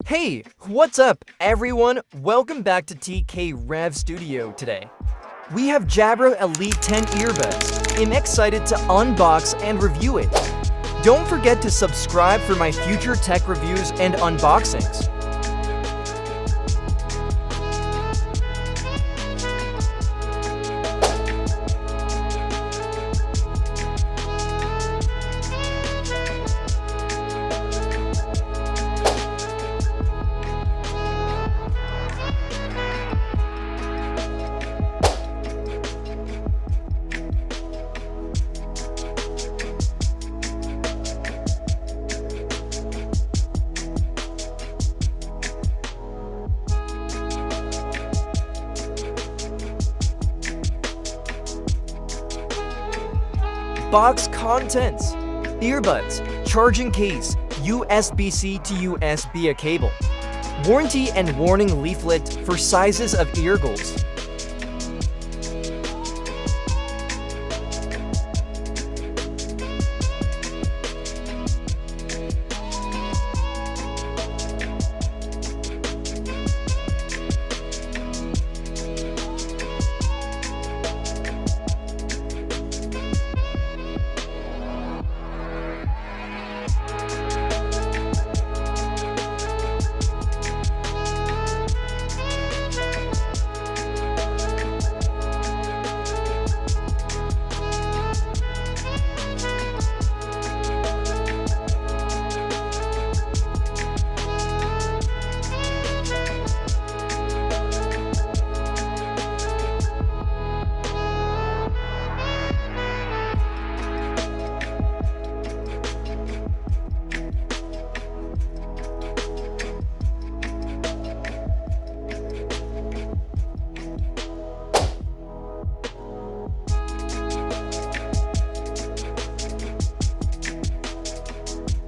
Hey, what's up everyone? Welcome back to TK Rev Studio today. We have Jabra Elite 10 earbuds. I'm excited to unbox and review it. Don't forget to subscribe for my future tech reviews and unboxings. Box contents: earbuds, charging case, USB-C to USB cable, warranty and warning leaflet for sizes of eargles.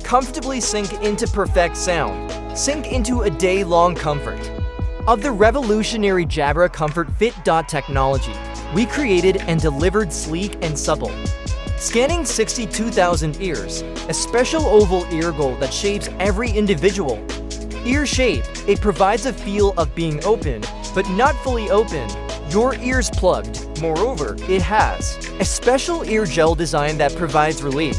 Comfortably sink into perfect sound. Sink into a day-long comfort. Of the revolutionary Jabra Comfort Fit technology, we created and delivered sleek and supple. Scanning 62,000 ears, a special oval ear goal that shapes every individual. Ear shape, it provides a feel of being open, but not fully open. Your ears plugged. Moreover, it has a special ear gel design that provides relief.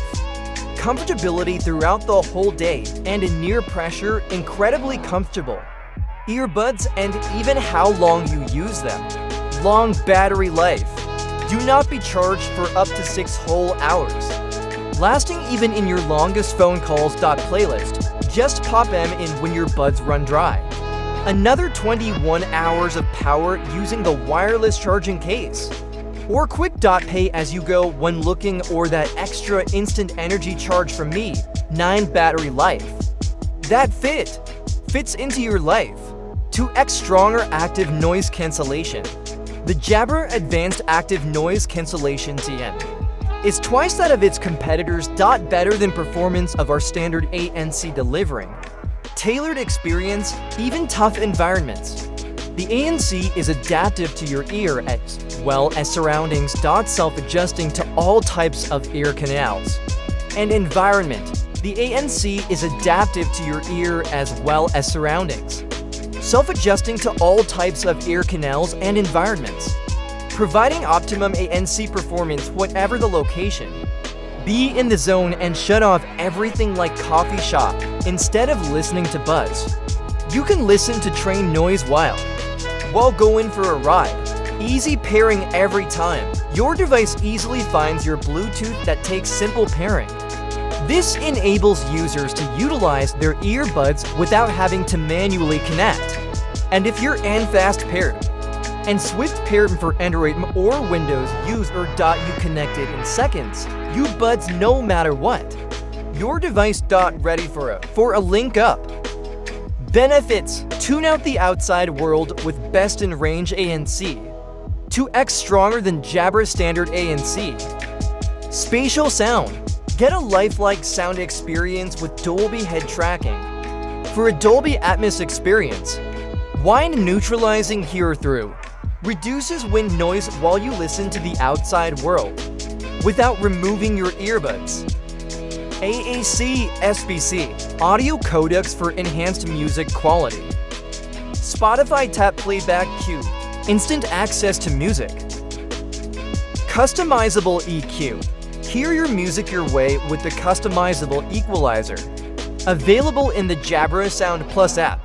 Comfortability throughout the whole day, and in near pressure, incredibly comfortable. Earbuds and even how long you use them. Long battery life. Do not be charged for up to 6 whole hours. Lasting even in your longest phone calls. Playlist. Just pop them in when your buds run dry. Another 21 hours of power using the wireless charging case. Or quick pay as you go when looking, or that extra instant energy charge from me, 9 battery life. That fits into your life. 2x stronger active noise cancellation. The Jabra Advanced Active Noise Cancellation TN is twice that of its competitors. Better than performance of our standard ANC, delivering tailored experience, even tough environments. The ANC is adaptive to your ear as well as surroundings. Self-adjusting to all types of ear canals and environment. The ANC is adaptive to your ear as well as surroundings. Self-adjusting to all types of ear canals and environments. Providing optimum ANC performance whatever the location. Be in the zone and shut off everything like coffee shop instead of listening to buzz. You can listen to train noise while going for a ride. Easy pairing every time. Your device easily finds your Bluetooth that takes simple pairing. This enables users to utilize their earbuds without having to manually connect. And if you're fast paired and swift paired for Android or Windows, use you connected in seconds. You buds no matter what. Your device ready for a link up. Benefits: tune out the outside world with best-in-range ANC. 2x stronger than Jabra standard ANC. Spatial sound: get a lifelike sound experience with Dolby head tracking. For a Dolby Atmos experience, whine neutralizing hear-through. reduces wind noise while you listen to the outside world without removing your earbuds. AAC SBC, audio codecs for enhanced music quality. Spotify Tap Playback Q, instant access to music. Customizable EQ, hear your music your way with the customizable equalizer. Available in the Jabra Sound Plus app.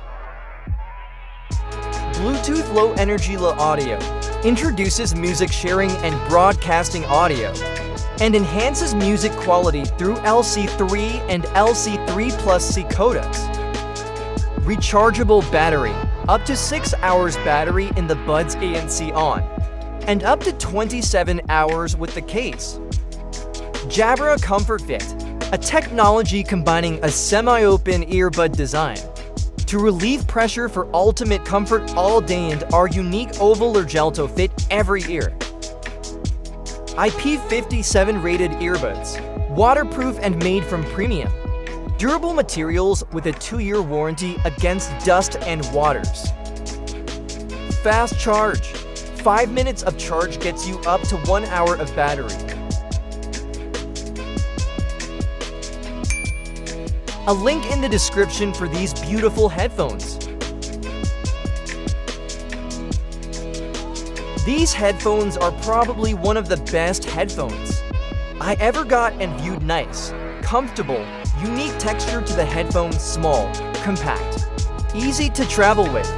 Bluetooth Low Energy Audio introduces music sharing and broadcasting audio and enhances music quality through LC3 and LC3 Plus C codecs. Rechargeable battery, up to 6 hours battery in the Buds ANC on, and up to 27 hours with the case. Jabra Comfort Fit, a technology combining a semi-open earbud design to relieve pressure for ultimate comfort all day, and our unique oval or gel toe fit every ear. IP-57 rated earbuds, waterproof and made from premium, durable materials with a 2-year warranty against dust and waters. Fast charge, 5 minutes of charge gets you up to 1 hour of battery. A link in the description for these beautiful headphones. These headphones are probably one of the best headphones I ever got, and viewed. Nice, comfortable, unique texture to the headphones, small, compact, easy to travel with.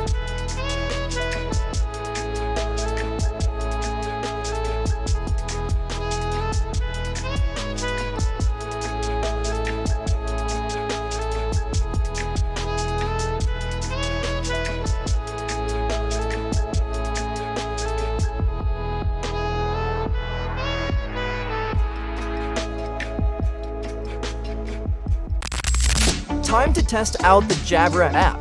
Time to test out the Jabra app.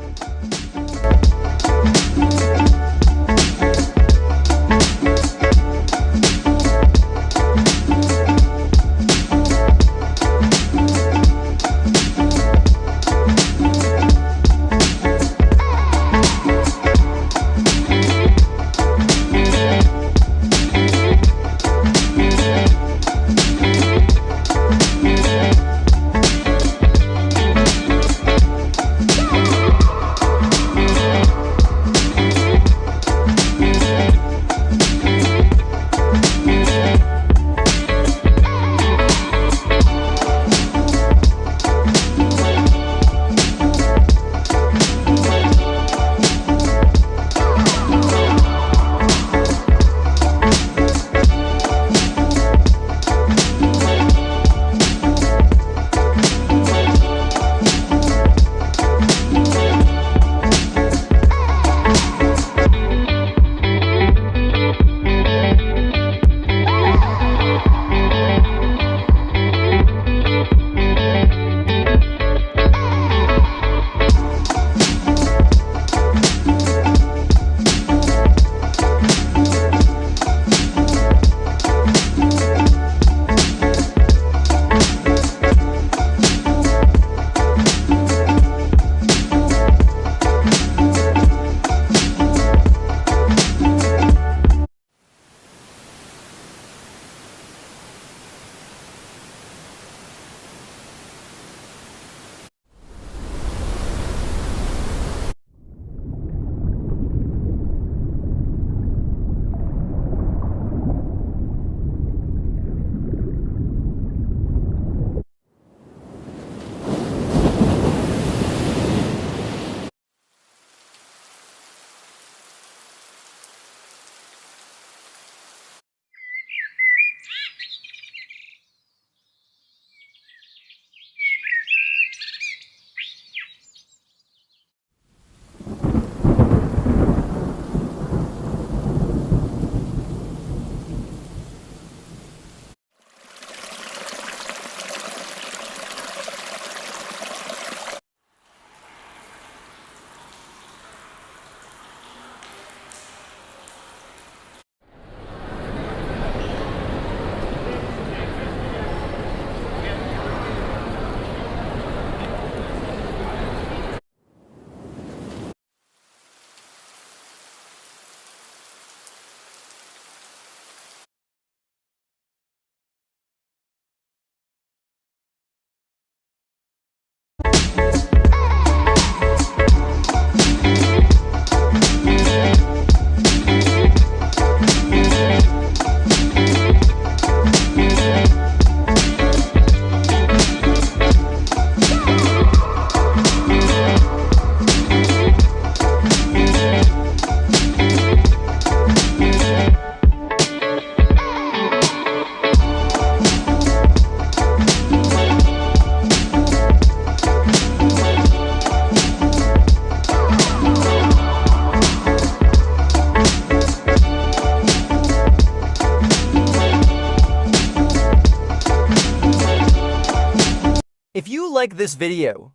If you like this video,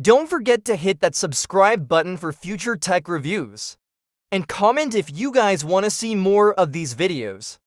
don't forget to hit that subscribe button for future tech reviews. And comment if you guys want to see more of these videos.